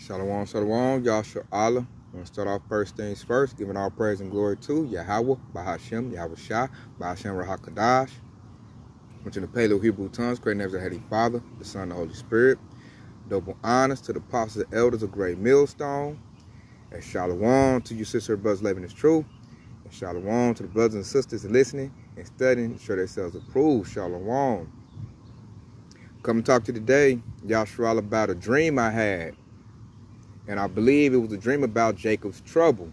Shalom, shalom, Yasharahla. I'm going to start off first things first, giving all praise and glory to Yahweh, Bahashem, Yahweh Shah, Bahashem Rahakadash, which in the Paleo Hebrew tongues, great names of Heavenly Father, the Son, and the Holy Spirit. Double honors to the apostles and elders of Great Millstone. And shalom to you, sister and brothers living this truth. And shalom to the brothers and sisters listening and studying to show themselves approved. Shalom. Come and talk to you today, Yasharahla, about a dream I had. And I believe it was a dream about Jacob's trouble.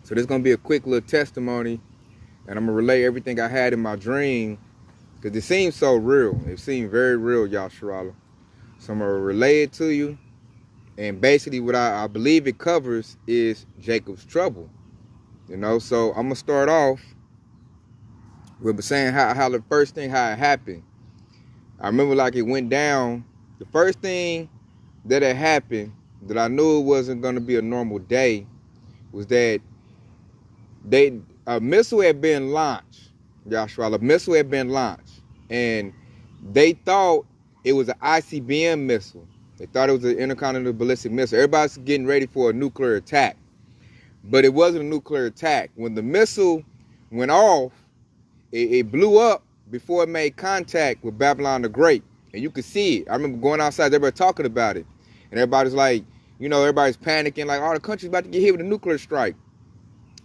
So this is going to be a quick little testimony. And I'm going to relay everything I had in my dream. Because it seems so real. It seemed very real, Yasharahla. So I'm going to relay it to you. And basically what I believe it covers is Jacob's trouble. You know, so I'm going to start off with saying how the first thing, how it happened. I remember like it went down. The first thing that had happened that I knew it wasn't going to be a normal day was that a missile had been launched. Yasharahla, a missile had been launched. And they thought it was an ICBM missile. They thought it was an intercontinental ballistic missile. Everybody's getting ready for a nuclear attack. But it wasn't a nuclear attack. When the missile went off, it blew up before it made contact with Babylon the Great. And you could see it. I remember going outside, everybody talking about it. And everybody's like, you know, everybody's panicking, like, oh, the country's about to get hit with a nuclear strike.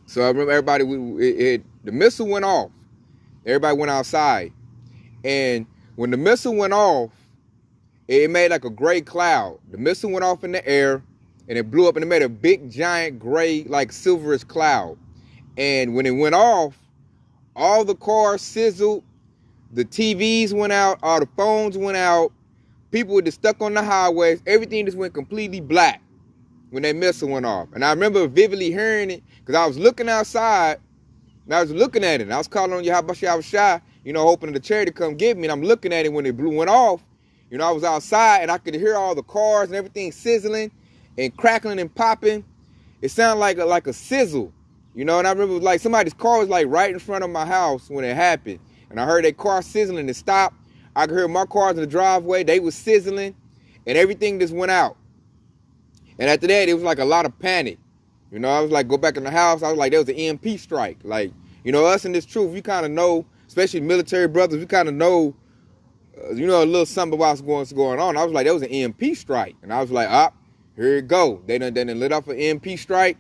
So I remember everybody, the missile went off. Everybody went outside. And when the missile went off, it made like a gray cloud. The missile went off in the air, and it blew up, and it made a big, giant, gray, like silverish cloud. And when it went off, all the cars sizzled, the TVs went out, all the phones went out, people were just stuck on the highways, everything just went completely black when that missile went off. And I remember vividly hearing it, because I was looking outside, and I was looking at it, and I was calling on Yahweh Shah, you know, hoping the chariot to come get me, and I'm looking at it when it went off. You know, I was outside, and I could hear all the cars and everything sizzling and crackling and popping. It sounded like a sizzle, you know, and I remember like somebody's car was like right in front of my house when it happened. And I heard that car sizzling and stopped. I could hear my cars in the driveway, they was sizzling, and everything just went out. And after that, it was like a lot of panic. You know, I was like, go back in the house. I was like, there was an EMP strike. Like, you know, us in this truth, we kind of know, especially military brothers, we kind of know, you know, a little something about what's going on. I was like, there was an EMP strike. And I was like, here it go. They done lit off an EMP strike.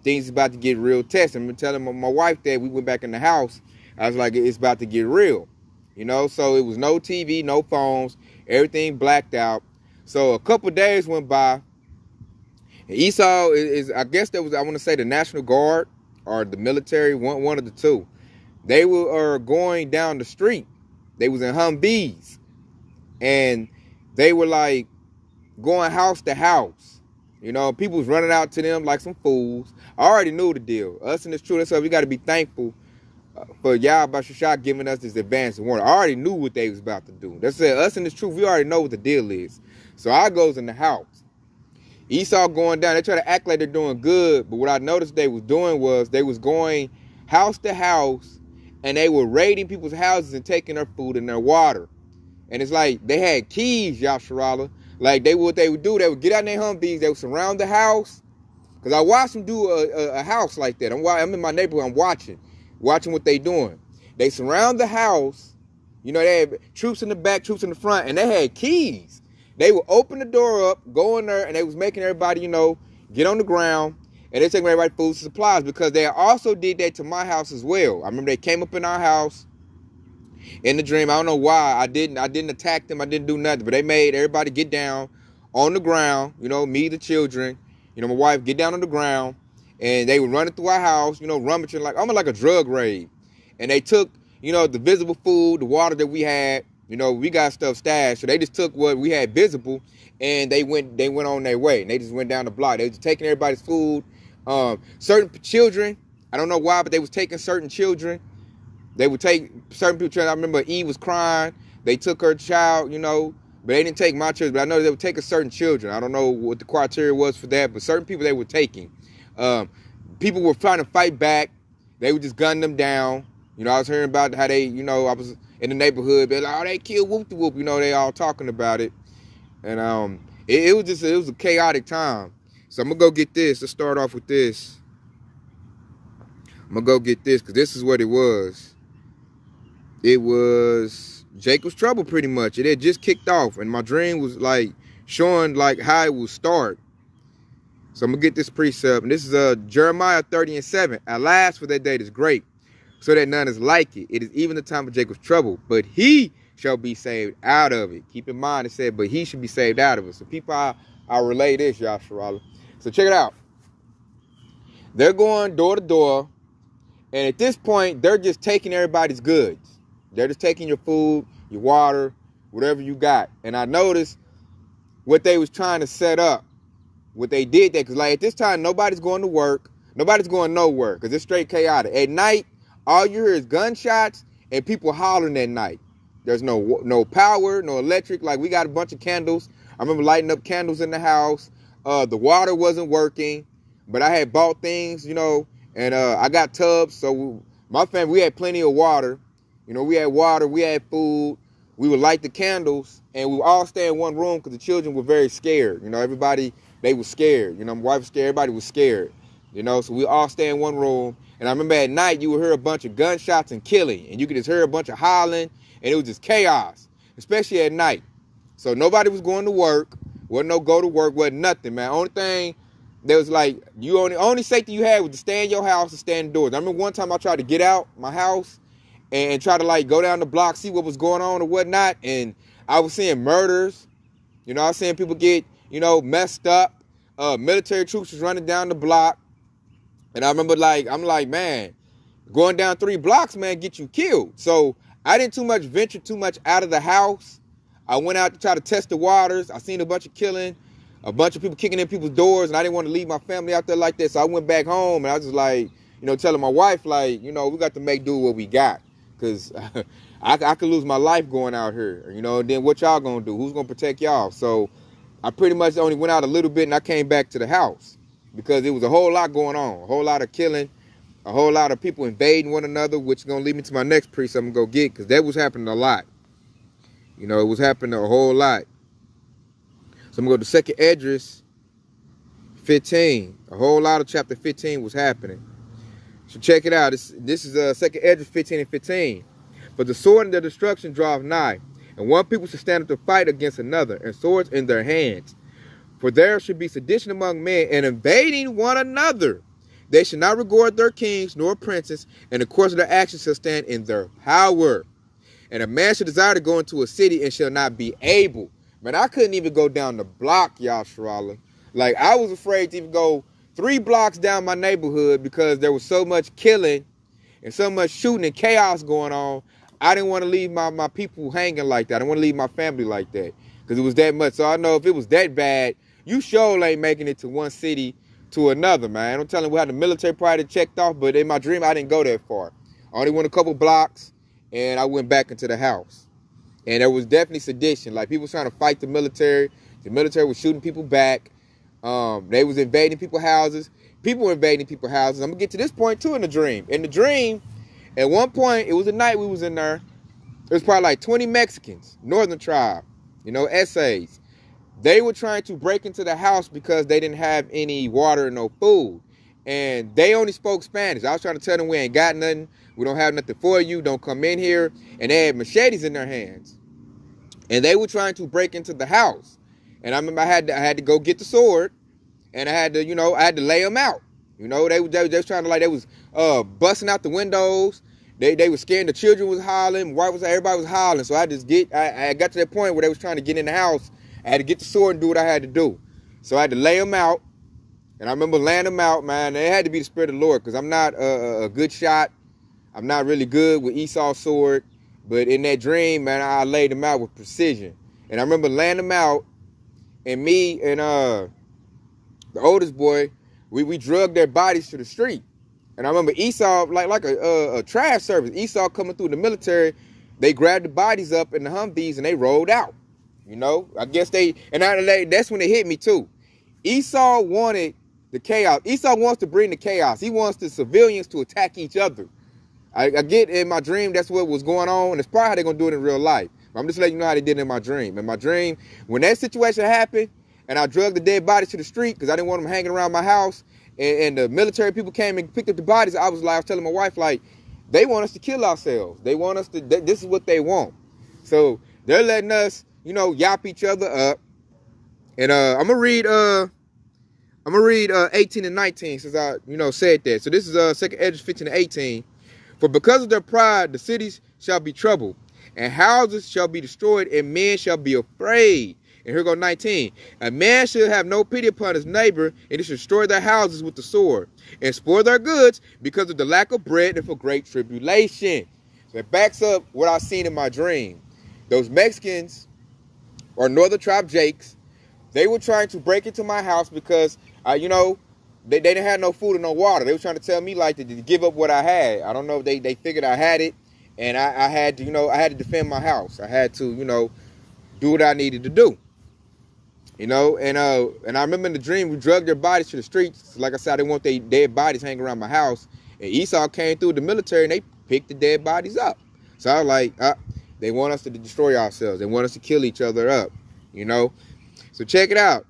Things about to get real testing. I'm telling my wife that we went back in the house. I was like, it's about to get real. You know, so it was no TV, no phones, everything blacked out. So a couple days went by. And Esau is I guess that was, I want to say the National Guard or the military, one of the two. They were going down the street. They was in Humvees. And they were like going house to house. You know, people was running out to them like some fools. I already knew the deal. Us in this truth, that's why we got to be thankful for Yahweh Shah giving us this advance warning. I already knew what they was about to do. That's it. Us in this truth, we already know what the deal is. So I goes in the house. Esau going down. They try to act like they're doing good, but what I noticed they was doing was they was going house to house, and they were raiding people's houses and taking their food and their water. And it's like they had keys, Yasharahla. Like what they would do, they would get out in their Humvees, they would surround the house. Because I watched them do a house like that. I'm in my neighborhood, I'm watching what they doing. They surround the house. You know, they had troops in the back, troops in the front, and they had keys. They would open the door up, go in there, and they was making everybody, you know, get on the ground, and they taking everybody food and supplies, because they also did that to my house as well. I remember they came up in our house in the dream. I don't know why. I didn't attack them. I didn't do nothing, but they made everybody get down on the ground, you know, me, the children, you know, my wife, get down on the ground. And they were running through our house, you know, rummaging almost like a drug raid. And they took, you know, the visible food, the water that we had. You know, we got stuff stashed. So they just took what we had visible, and they went on their way. And they just went down the block. They was taking everybody's food. Certain children, I don't know why, but they was taking certain children. They would take certain people. I remember Eve was crying. They took her child, you know, but they didn't take my children. But I know they were taking certain children. I don't know what the criteria was for that, but certain people they were taking. People were trying to fight back. They were just gunning them down. You know, I was hearing about how they, you know, I was in the neighborhood, they're like, oh, they killed whoop-de-whoop. You know, they all talking about it. And it was a chaotic time. So I'm gonna go get this. Let's start off with this. I'm gonna go get this because this is what it was. It was Jacob's trouble pretty much. It had just kicked off, and my dream was like showing like how it would start. So I'm gonna get this precept, and this is Jeremiah 30:7. Alas, for that day is great, so that none is like it. It is even the time of Jacob's trouble, but he shall be saved out of it. Keep in mind it said, but he should be saved out of it. So people, I relay this, Yasharahla. So check it out. They're going door to door, and at this point, they're just taking everybody's goods. They're just taking your food, your water, whatever you got. And I noticed what they was trying to set up. What they did there, because like at this time, nobody's going to work. Nobody's going nowhere, because it's straight chaotic. At night, all you hear is gunshots and people hollering at night. There's no power, no electric. Like, we got a bunch of candles. I remember lighting up candles in the house. The water wasn't working, but I had bought things, you know, and I got tubs. So my family, we had plenty of water. You know, we had water, we had food. We would light the candles, and we would all stay in one room because the children were very scared. You know, everybody, they were scared. You know, my wife was scared. Everybody was scared. You know, so we all stay in one room. And I remember at night, you would hear a bunch of gunshots and killing. And you could just hear a bunch of hollering. And it was just chaos, especially at night. So nobody was going to work. Wasn't no go to work. Wasn't nothing, man. Only thing, there was like, only safety you had was to stay in your house and stay indoors. I remember one time I tried to get out my house and try to like go down the block, see what was going on or whatnot. And I was seeing murders. You know, I was seeing people get, you know, messed up. Military troops was running down the block. And I remember I'm like, man, going down 3 blocks, man, get you killed. So I didn't venture too much out of the house. I went out to try to test the waters. I seen a bunch of killing, a bunch of people kicking in people's doors, and I didn't want to leave my family out there like that. So I went back home, and I was just like, you know, telling my wife, like, you know, we got to make do with what we got. Because I could lose my life going out here, you know, and then what y'all going to do? Who's going to protect y'all? So I pretty much only went out a little bit, and I came back to the house because it was a whole lot going on, a whole lot of killing, a whole lot of people invading one another, which is going to lead me to my next precept I'm going to go get, because that was happening a lot. You know, it was happening a whole lot. So I'm going to go to 2nd Esdras 15. A whole lot of chapter 15 was happening. So check it out. This is 2nd Esdras 15 and 15. But the sword and the destruction draweth nigh, and one people shall stand up to fight against another, and swords in their hands. For there should be sedition among men, and invading one another. They shall not regard their kings nor princes, and the course of their actions shall stand in their power. And a man shall desire to go into a city and shall not be able. Man, I couldn't even go down the block, Yasharahla. Like, I was afraid to even go 3 blocks down my neighborhood because there was so much killing and so much shooting and chaos going on. I didn't want to leave my people hanging like that. I didn't want to leave my family like that because it was that much. So I know if it was that bad, you sure ain't making it to one city to another, man. I'm telling you, we had the military party checked off, but in my dream, I didn't go that far. I only went a couple blocks, and I went back into the house. And there was definitely sedition. Like, people was trying to fight the military. The military was shooting people back. They was invading people's houses. People were invading people's houses. I'm going to get to this point, too, in the dream. In the dream, at one point, it was a night we was in there. There was probably like 20 Mexicans, northern tribe, you know, essays. They were trying to break into the house because they didn't have any water and no food. And they only spoke Spanish. I was trying to tell them we ain't got nothing. We don't have nothing for you. Don't come in here. And they had machetes in their hands. And they were trying to break into the house. And I remember I had to go get the sword. And I had to, you know, I had to lay them out. You know, they was trying to, like, they was busting out the windows. They were scared. The children was hollering. Everybody was hollering. So I got to that point where they was trying to get in the house. I had to get the sword and do what I had to do. So I had to lay them out. And I remember laying them out, man. It had to be the Spirit of the Lord because I'm not a good shot. I'm not really good with Esau's sword. But in that dream, man, I laid them out with precision. And I remember laying them out. And me and the oldest boy, we drugged their bodies to the street. And I remember Esau, like a trash service. Esau coming through the military. They grabbed the bodies up in the Humvees and they rolled out. You know, I guess that's when it hit me too. Esau wanted the chaos. Esau wants to bring the chaos. He wants the civilians to attack each other. I get in my dream that's what was going on, and it's probably how they're going to do it in real life. But I'm just letting you know how they did it in my dream. In my dream, when that situation happened, and I drug the dead bodies to the street because I didn't want them hanging around my house. And the military people came and picked up the bodies. I was telling my wife, like, they want us to kill ourselves. They want us to, this is what they want. So they're letting us, you know, yap each other up. And I'm gonna read 18 and 19 since I, you know, said that. So this is 2nd Ezra 15 and 18. For because of their pride, the cities shall be troubled, and houses shall be destroyed, and men shall be afraid. And here go 19. A man should have no pity upon his neighbor, and he should destroy their houses with the sword, and spoil their goods because of the lack of bread and for great tribulation. So it backs up what I've seen in my dream. Those Mexicans, or Northern Tribe Jakes, they were trying to break into my house because, you know, they didn't have no food and no water. They were trying to tell me, like, to give up what I had. I don't know if they figured I had it, and I had to, you know, I had to defend my house. I had to, you know, do what I needed to do. You know, and I remember in the dream, we drugged their bodies to the streets. Like I said, I didn't want their dead bodies hanging around my house. And Esau came through the military, and they picked the dead bodies up. So I was like, they want us to destroy ourselves. They want us to kill each other up, you know. So check it out.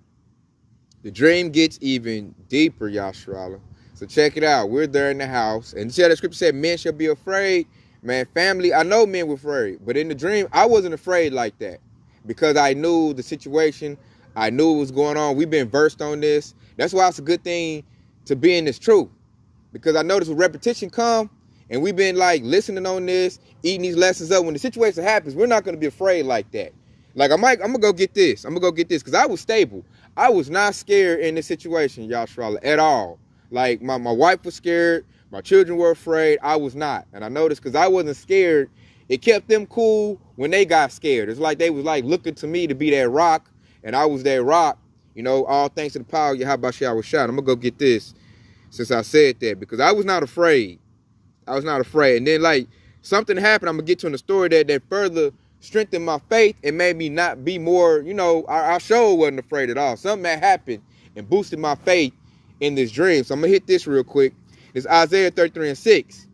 The dream gets even deeper, Yasharahla. So check it out. We're there in the house. And see how the scripture said, men shall be afraid. Man, family, I know men were afraid. But in the dream, I wasn't afraid like that. Because I knew the situation. I knew what was going on. We've been versed on this. That's why it's a good thing to be in this truth. Because I noticed when repetition come, and we've been like listening on this, eating these lessons up. When the situation happens, we're not going to be afraid like that. Like, I'm going to go get this. I'm going to go get this. Because I was stable. I was not scared in this situation, Yasharahla, at all. Like, my wife was scared. My children were afraid. I was not. And I noticed because I wasn't scared, it kept them cool when they got scared. It's like they was like looking to me to be that rock. And I was that rock. You know, all thanks to the power of Yasharahla. I'm going to go get this since I said that. Because I was not afraid. I was not afraid. And then, like, something happened. I'm going to get to in the story that further strengthened my faith and made me not be more, you know, I sure wasn't afraid at all. Something that happened and boosted my faith in this dream. So I'm going to hit this real quick. It's Isaiah 33 and 6.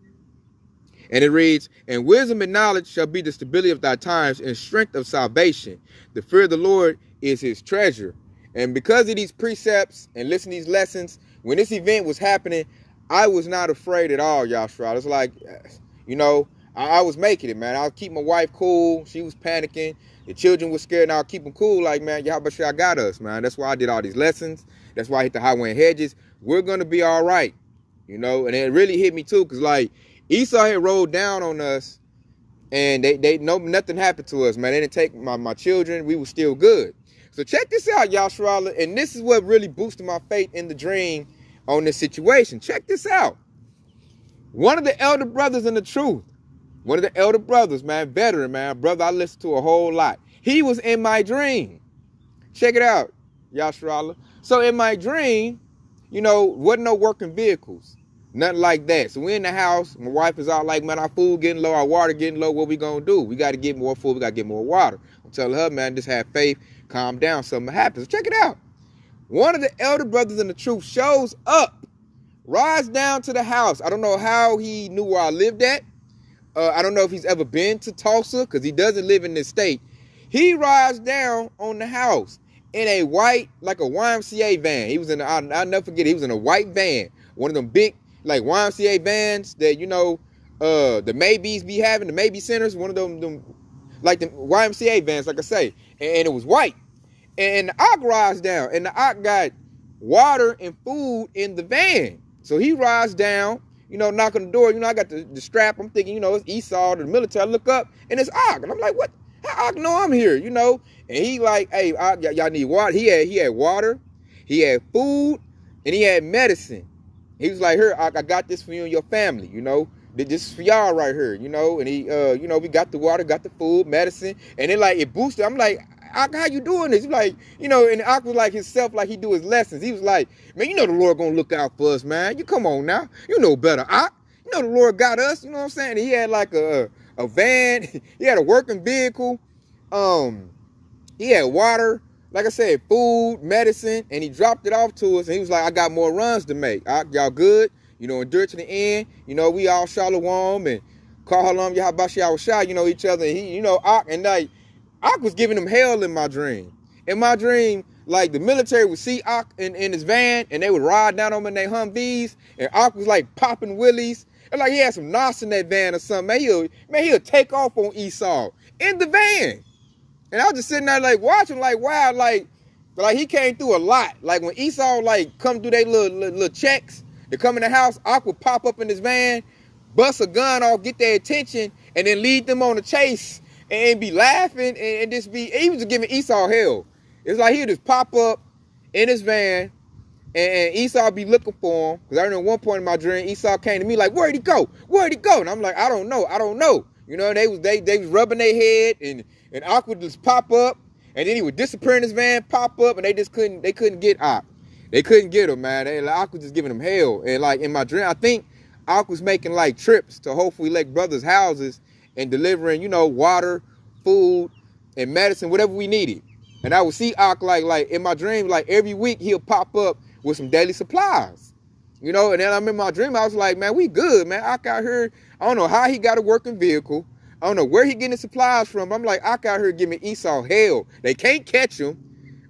And it reads, and wisdom and knowledge shall be the stability of thy times and strength of salvation. The fear of the Lord is his treasure. And because of these precepts and listening to these lessons, when this event was happening, I was not afraid at all, Yasharahla. It's like, you know, I was making it, man. I'll keep my wife cool. She was panicking. The children were scared, and I'll keep them cool. Like, man, Yahweh got us, man. That's why I did all these lessons. That's why I hit the highway and hedges. We're going to be all right, you know. And it really hit me, too, because, like, Esau had rolled down on us, and nothing happened to us, man. They didn't take my children. We were still good. So check this out, Yasharahla. And this is what really boosted my faith in the dream on this situation. Check this out. One of the elder brothers in the truth, one of the elder brothers, man, veteran, man, brother I listened to a whole lot. He was in my dream. Check it out, Yasharahla. So in my dream, you know, wasn't no working vehicles. Nothing like that. So we're in the house. My wife is out like, man, our food getting low, our water getting low. What we going to do? We got to get more food. We got to get more water. I'm telling her, man, just have faith. Calm down. Something happens. Check it out. One of the elder brothers in the truth shows up, rides down to the house. I don't know how he knew where I lived at. I don't know if he's ever been to Tulsa because he doesn't live in this state. He rides down on the house in a white, like a YMCA van. He was in, I'll never forget, he was in a white van. One of them big, like YMCA vans that, you know, the Maybes be having, the Maybe centers, one of them like the YMCA vans, like I say. And it was white. And the Ock rides down, and the Ock got water and food in the van. So he rides down, you know, knock on the door. You know, I got the strap. I'm thinking, you know, it's Esau, the military. I look up, and it's Ock. And I'm like, what? How Ock know I'm here, you know? And he like, hey, y'all need water. He had water. He had food, and he had medicine. He was like, here, Ock, I got this for you and your family, you know? This is for y'all right here, you know? And he, you know, we got the water, got the food, medicine. And then, like, it boosted. I'm like, Ock, how you doing this? He's like, you know, and Ock was like himself, like he do his lessons. He was like, man, you know the Lord gonna look out for us, man. You come on now. You know better, Ock. You know the Lord got us, you know what I'm saying? And he had like a van. He had a working vehicle. He had water, like I said, food, medicine, and he dropped it off to us. And he was like, I got more runs to make. Ock, y'all good? You know, endure to the end. You know, we all shalom and call halam Yahabashiyawashah, you know, each other. And he, you know, Ock, and like, Ock was giving him hell in my dream. in my dream, like the military would see Ak in his van and they would ride down on him in their Humvees, and Ak was like popping willies. And like he had some knots in that van or something. He'll take off on Esau in the van. And I was just sitting there like watching, like, wow, like he came through a lot. Like when Esau like come through their little checks to come in the house, Ak would pop up in his van, bust a gun off, get their attention, and then lead them on a chase and be laughing and just be, he was just giving Esau hell. It's like he would just pop up in his van and Esau be looking for him. Because I remember one point in my dream, Esau came to me like, where'd he go? Where'd he go? And I'm like, I don't know. You know, they was rubbing their head and Ak would just pop up and then he would disappear in his van, pop up, and they couldn't get Ak. They couldn't get him, man. Ak was just giving them hell. And like in my dream, I think Ak was making like trips to hopefully like brothers' houses and delivering, you know, water, food, and medicine, whatever we needed. And I would see Ak like in my dream, like every week he'll pop up with some daily supplies. You know, and then I'm in my dream, I was like, man, we good, man. Ak out here, I don't know how he got a working vehicle. I don't know where he getting the supplies from. I'm like, Ak out here giving Esau hell. They can't catch him.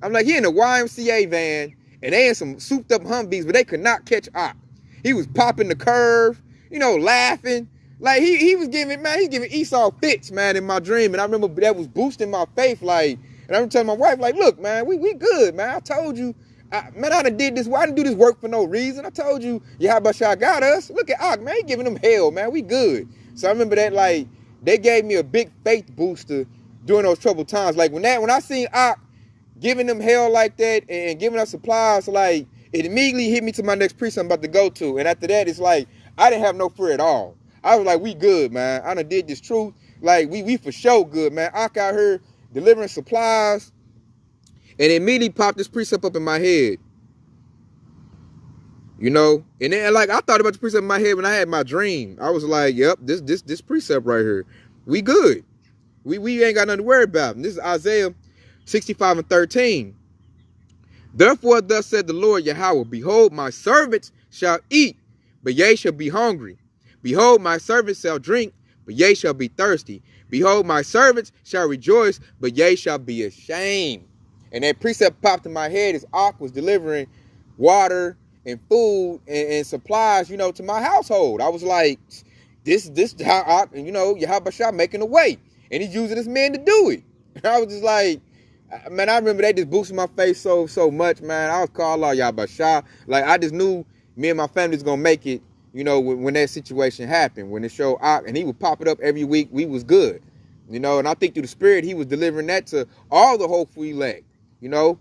I'm like, he in a YMCA van, and they in some souped up Humvees, but they could not catch Ak. He was popping the curve, you know, laughing. Like he was giving, man, he's giving Esau fits, man, in my dream. And I remember that was boosting my faith, like, and I'm telling my wife, like, look, man, we good, man. I told you, man, I done did this. I didn't do this work for no reason. I told you, Yahabashah got us. Look at Ak, man, he giving them hell, man. We good. So I remember that, like, they gave me a big faith booster during those troubled times. Like when I seen Ak giving them hell like that and giving us supplies, like, it immediately hit me to my next precinct I'm about to go to. And after that, it's like, I didn't have no fear at all. I was like, we good, man. I done did this truth. Like, we for sure good, man. Ak out here delivering supplies. And it immediately popped this precept up in my head. You know? And then, like, I thought about the precept in my head when I had my dream. I was like, yep, this precept right here. We good. We ain't got nothing to worry about. And this is Isaiah 65:13. Therefore, thus said the Lord Yahweh, behold, my servants shall eat, but ye shall be hungry. Behold, my servants shall drink, but ye shall be thirsty. Behold, my servants shall rejoice, but ye shall be ashamed. And that precept popped in my head as Ak was delivering water and food and supplies, you know, to my household. I was like, this how Ak, you know, Yahabashah making a way. And he's using this man to do it. And I was just like, man, I remember they just boosted my face so much, man. I was called Allah Yahabashah. Like, I just knew me and my family was going to make it, you know, when that situation happened, when it showed Ak, and he would pop it up every week, we was good, you know, and I think through the Spirit, he was delivering that to all the hopeful elect, you know,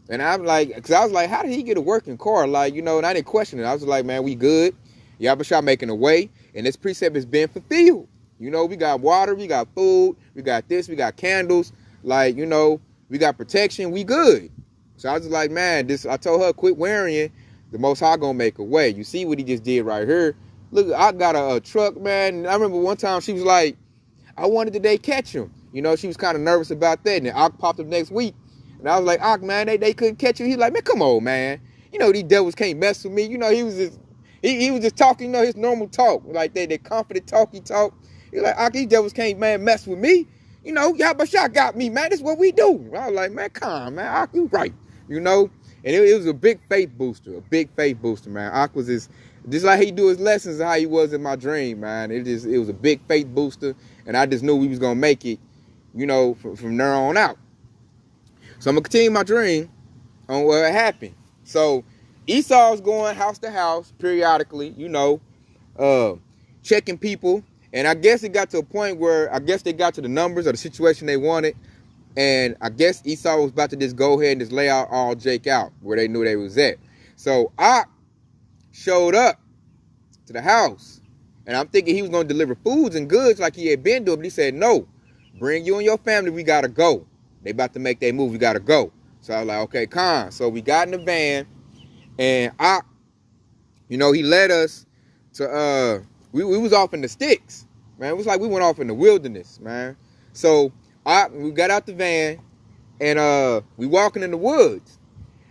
and I'm like, because I was like, how did he get a working car? Like, you know, and I didn't question it. I was like, man, we good. Yahabashah making a way, and this precept is being fulfilled. You know, we got water, we got food, we got this, we got candles, like, you know, we got protection, we good. So I was like, man, I told her, quit worrying. The Most High gonna make a way. You see what he just did right here. Look, I got a truck, man. And I remember one time she was like, I wanted today catch him. You know, she was kind of nervous about that. And then Ak popped up next week. And I was like, Ak, man, they couldn't catch you. He's like, man, come on, man. You know, these devils can't mess with me. You know, he was just talking, you know, his normal talk. Like that confident talk he talk. He's like, Ak, these devils can't, man, mess with me. You know, Yahabashah got me, man. This is what we do. I was like, man, come on, man. Ak, you right. You know? And it was a big faith booster, man. Ak was just like he do his lessons and how he was in my dream, man. It was a big faith booster, and I just knew we was going to make it, you know, from there on out. So I'm going to continue my dream on what happened. So Esau's going house to house periodically, you know, checking people. And I guess it got to a point where I guess they got to the numbers or the situation they wanted. And I guess Esau was about to just go ahead and just lay out all Jake out where they knew they was at. So Ak showed up to the house. And I'm thinking he was going to deliver foods and goods like he had been doing. But he said, no, bring you and your family. We got to go. They about to make their move. We got to go. So I was like, okay, Khan. So we got in the van. And Ak, you know, he led us to, we was off in the sticks. Man, it was like we went off in the wilderness, man. So we got out the van, and we walking in the woods.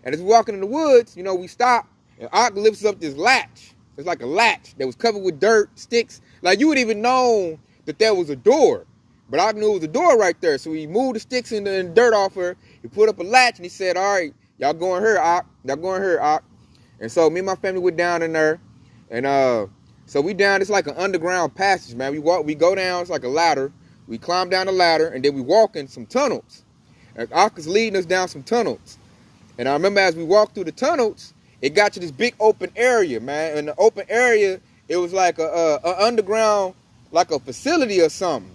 And as we walking in the woods, you know, we stop, and Ak lifts up this latch. It's like a latch that was covered with dirt, sticks. Like, you would even know that there was a door. But Ak knew it was a door right there. So he moved the sticks and the dirt off her. He put up a latch and he said, all right, y'all going here, Ock. Y'all going here, Ock. And so me and my family went down in there. And so we down, it's like an underground passage, man. We go down, it's like a ladder. We climb down the ladder, and then we walk in some tunnels. And Ock is leading us down some tunnels. And I remember as we walked through the tunnels, it got to this big open area, man. In the open area, it was like a underground, like a facility or something.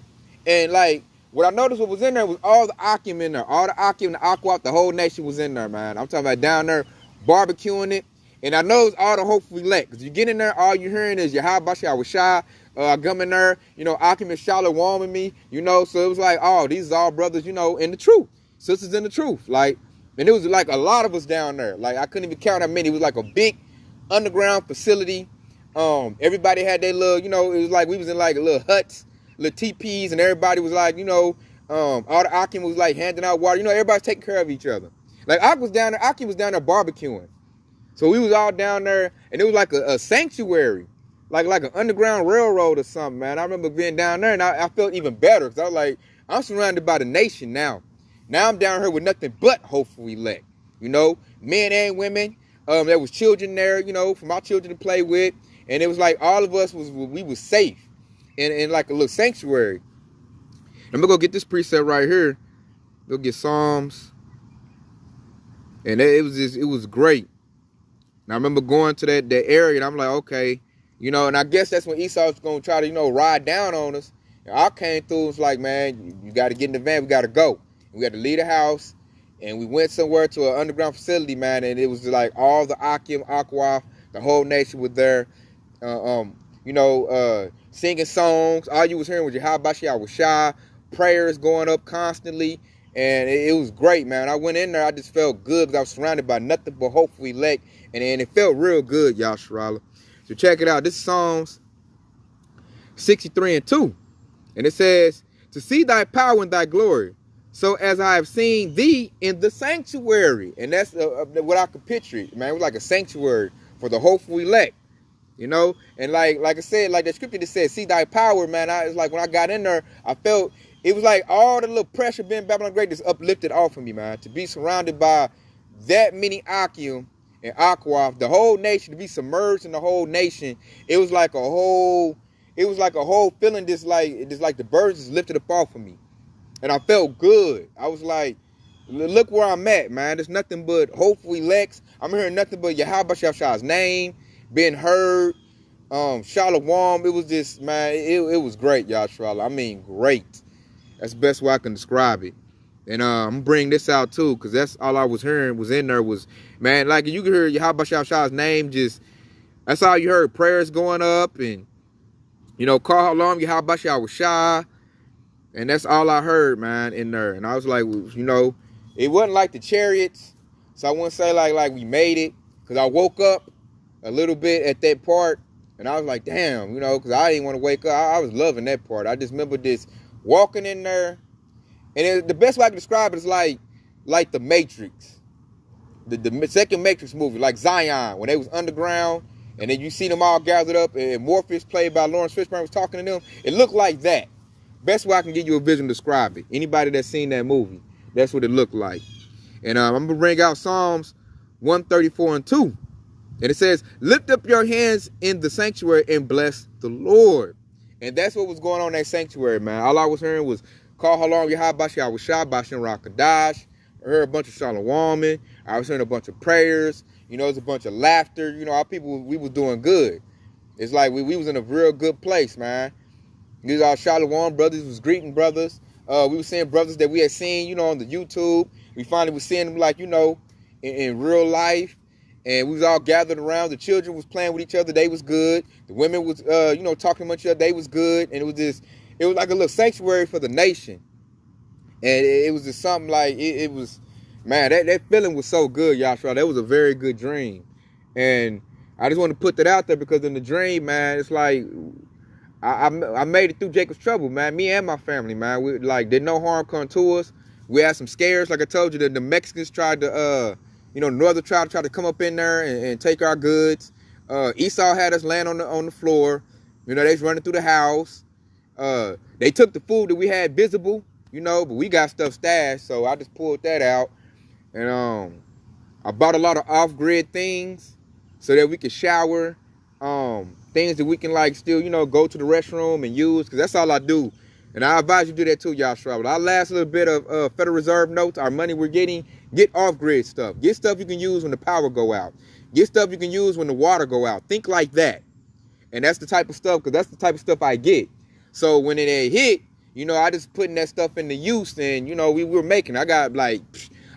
And like, what I noticed what was in there was all the Akim in there. All the Akim, the Aqua, the whole nation was in there, man. I'm talking about down there barbecuing it. And I know it's all the hopeful elect. Because you get in there, all you're hearing is Yasharahla, I come in there, you know, Akim and Charlotte warming me, you know. So it was like, oh, these are all brothers, you know, in the truth. Sisters in the truth. Like, and it was like a lot of us down there. Like, I couldn't even count how many. It was like a big underground facility. Everybody had their little, you know, it was like we was in like little huts, little teepees, and everybody was like, you know, all the Akim was like handing out water. You know, everybody's taking care of each other. Like, Akim was down there barbecuing. So we was all down there, and it was like a sanctuary, like an underground railroad or something, man. I remember being down there, and I felt even better, because I was like, I'm surrounded by the nation now. Now I'm down here with nothing but hopeful elect, you know, men and women. There was children there, you know, for my children to play with, and it was like all of us we was safe in like a little sanctuary. I'm gonna go get this precept right here. Go get Psalms, and it was great. And I remember going to that area, and I'm like, okay, you know, and I guess that's when Esau was going to try to, you know, ride down on us. And I came through and was like, man, you got to get in the van. We got to go. And we had to leave the house, and we went somewhere to an underground facility, man, and it was like all the Akim, Aqua, the whole nation was there, you know, singing songs. All you was hearing was Yasharahla, prayers going up constantly. And it was great, man. I went in there, I just felt good because I was surrounded by nothing but hopeful elect. And it felt real good, Yasharahla. So check it out. This is Psalms 63 and 2. And it says, to see thy power and thy glory, so as I have seen thee in the sanctuary. And that's what I could picture it, man. It was like a sanctuary for the hopeful elect, you know. And like I said, like the scripture that says, see thy power, man. It's like when I got in there, I felt, it was like all the little pressure being Babylon Great just uplifted off of me, man. To be surrounded by that many Akim and Aqua, the whole nation, to be submerged in the whole nation, it was like a whole feeling just like the birds just lifted up off of me. And I felt good. I was like, look where I'm at, man. There's nothing but hopeful elects. I'm hearing nothing but Yahweh's name being heard. Shalom. It was just, man, it was great, Yasharahla. I mean, great. That's the best way I can describe it. And I'm going to bring this out too, because that's all I was hearing was in there was, man, like you could hear Yahweh's name just, that's all you heard. Prayers going up and, you know, call Halam Yahweh. And that's all I heard, man, in there. And I was like, you know, it wasn't like the chariots. So I wouldn't say like we made it, because I woke up a little bit at that part. And I was like, damn, you know, because I didn't want to wake up. I was loving that part. I just remember this walking in there. And the best way I can describe it is like the Matrix. The second Matrix movie, like Zion, when they was underground. And then you see them all gathered up. And Morpheus, played by Lawrence Fishburne, was talking to them. It looked like that. Best way I can give you a visual to describe it. Anybody that's seen that movie, that's what it looked like. And I'm going to bring out Psalms 134 and 2. And it says, lift up your hands in the sanctuary and bless the Lord. And that's what was going on in that sanctuary, man. All I was hearing was, call Halam Yahweh Bashem Rakadash. I heard a bunch of shalom. I was hearing a bunch of prayers. You know, there's a bunch of laughter. You know, our people, we was doing good. It's like we was in a real good place, man. These are shalom brothers, was greeting brothers. We were seeing brothers that we had seen, you know, on the YouTube. We finally was seeing them, like, you know, in real life. And we was all gathered around. The children was playing with each other. They was good. The women was, you know, talking to each other. They was good. And it was like a little sanctuary for the nation. And it was just something like, it was, man, that feeling was so good, Yasharahla. That was a very good dream. And I just want to put that out there, because in the dream, man, it's like, I made it through Jacob's trouble, man. Me and my family, man. We like, did no harm come to us. We had some scares, like I told you. The Mexicans tried to, you know, Northern tribe tried to come up in there and take our goods. Esau had us land on the floor. You know, they was running through the house. They took the food that we had visible. you know, but we got stuff stashed, so I just pulled that out. And I bought a lot of off-grid things so that we could shower, things that we can like still, you know, go to the restroom and use, because that's all I do. And I advise you to do that too, Yasharahla. Our last little bit of Federal Reserve notes, our money we're getting, get off-grid stuff. Get stuff you can use when the power go out. Get stuff you can use when the water go out. Think like that. And that's the type of stuff, because that's the type of stuff I get. So when it hit, you know, I just putting that stuff into use, and, you know, we were making, I got like,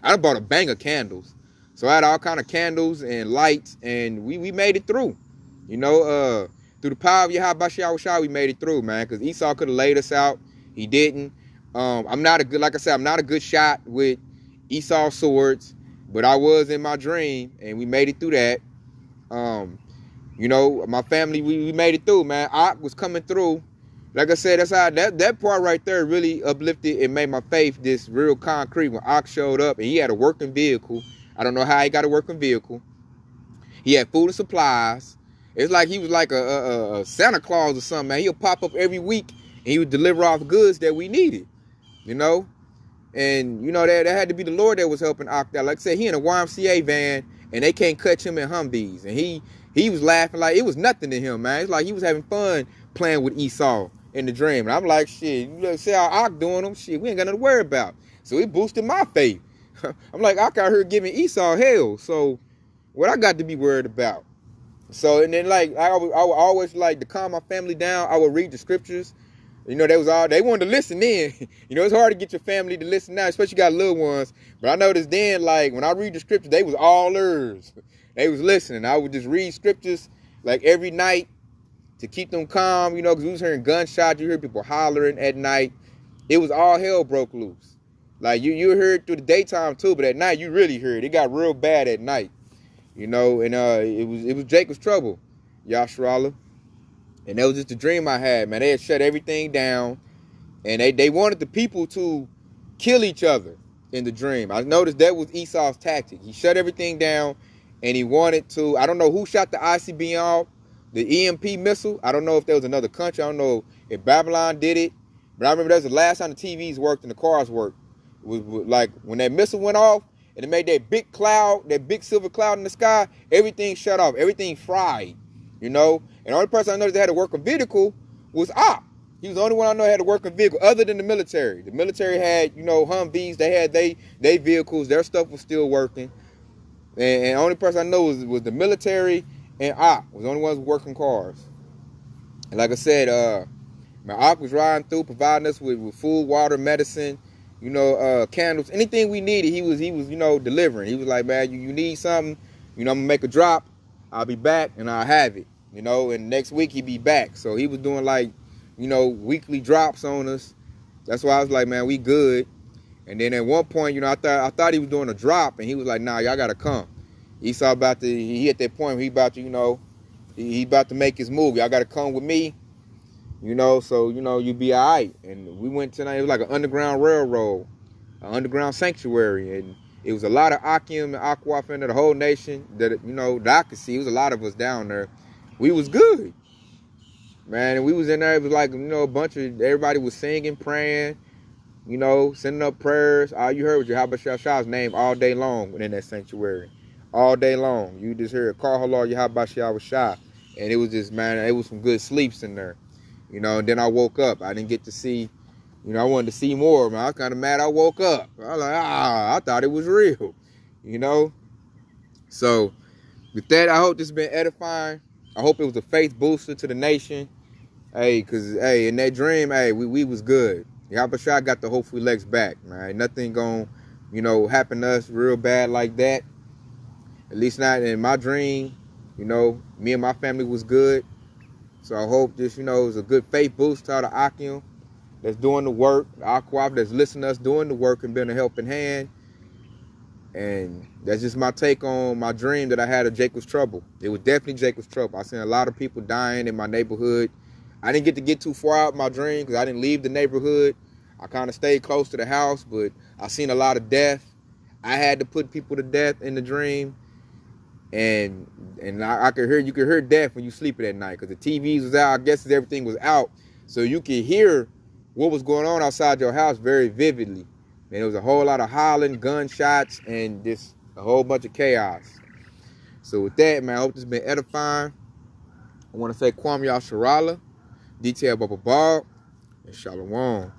I done bought a bang of candles. So I had all kind of candles and lights, and we made it through. You know, through the power of Yasharahla, we made it through, man, because Esau could have laid us out. He didn't. I'm not a good, like I said, I'm not a good shot with Esau's swords, but I was in my dream, and we made it through that. You know, my family, we made it through, man. Ak was coming through. Like I said, that's how that part right there really uplifted and made my faith this real concrete when Ak showed up, and he had a working vehicle. I don't know how he got a working vehicle. He had food and supplies. It's like he was like a Santa Claus or something, man. He'll pop up every week, and he would deliver off goods that we needed, you know? And, you know, that had to be the Lord that was helping Ak out. Like I said, he in a YMCA van, and they can't catch him in Humvees. And he was laughing like it was nothing to him, man. It's like he was having fun playing with Esau in the dream. And I'm like, shit, you see how Ak doing them? Shit, we ain't got nothing to worry about. So he boosted my faith. I'm like, Ak out here giving Esau hell. So what I got to be worried about? So, and then like, I would always like to calm my family down. I would read the scriptures. You know, they wanted to listen in. You know, it's hard to get your family to listen now, especially you got little ones. But I noticed then, like, when I read the scriptures, they was all ears. They was listening. I would just read scriptures, like, every night to keep them calm, you know, because we was hearing gunshots. You hear people hollering at night. It was all hell broke loose. Like, you heard through the daytime, too, but at night, you really heard. It got real bad at night, you know, and it was Jacob's trouble, Yasharahla. And that was just a dream I had, man. They had shut everything down, and they wanted the people to kill each other in the dream. I noticed that was Esau's tactic. He shut everything down, and he wanted to, I don't know who shot the ICBM, the EMP missile. I don't know if there was another country. I don't know if Babylon did it, but I remember that was the last time the TVs worked and the cars worked. It was like when that missile went off, and it made that big cloud, that big silver cloud in the sky, everything shut off, everything fried, you know? And the only person I noticed that had a working vehicle was Op. He was the only one I know that had a working vehicle other than the military. The military had, you know, Humvees. They had they vehicles. Their stuff was still working. And the only person I know was the military, and Op was the only ones working cars. And like I said, my Op was riding through, providing us with food, water, medicine, you know, candles, anything we needed. He was, you know, delivering. He was like, man, you need something, you know, I'm gonna make a drop. I'll be back and I'll have it. You know, and next week he'd be back. So he was doing like, you know, weekly drops on us. That's why I was like, man, we good. And then at one point, you know, I thought he was doing a drop, and he was like, nah, y'all gotta come. Esau he at that point where he about to, you know, he about to make his move. Y'all gotta come with me. You know, so, you know, you be all right. And we went tonight. It was like an underground railroad, an underground sanctuary. And it was a lot of Akim and Akwaf into the whole nation that, you know, that I could see. It was a lot of us down there. We was good, man. And we was in there. It was like, you know, a bunch of, everybody was singing, praying, you know, sending up prayers. All you heard was Yasharah's name all day long within that sanctuary. All day long. You just heard, call Halal Yasharahla. And it was just, man, it was some good sleeps in there. You know, and then I woke up. I didn't get to see, you know, I wanted to see more, man. I was kind of mad I woke up. I was like, I thought it was real, you know. So, with that, I hope this has been edifying. I hope it was a faith booster to the nation. Hey, because, hey, in that dream, hey, we was good. Yahweh got the hopefully legs back, man. Nothing going, you know, happen to us real bad like that. At least not in my dream. You know, me and my family was good. So I hope this, you know, is a good faith boost to all the Akim that's doing the work, the Akwaf that's listening to us doing the work and being a helping hand. And that's just my take on my dream that I had of Jacob's trouble. It was definitely Jacob's trouble. I seen a lot of people dying in my neighborhood. I didn't get to get too far out my dream because I didn't leave the neighborhood. I kind of stayed close to the house, but I seen a lot of death. I had to put people to death in the dream. And I could hear, you could hear death when you sleeping at night because the TVs was out. I guess everything was out. So you could hear what was going on outside your house very vividly. Man, there was a whole lot of hollering, gunshots, and just a whole bunch of chaos. So with that, man, I hope this has been edifying. I want to say Kwam Yasharahla, Detail Baba Bob, and Shalom.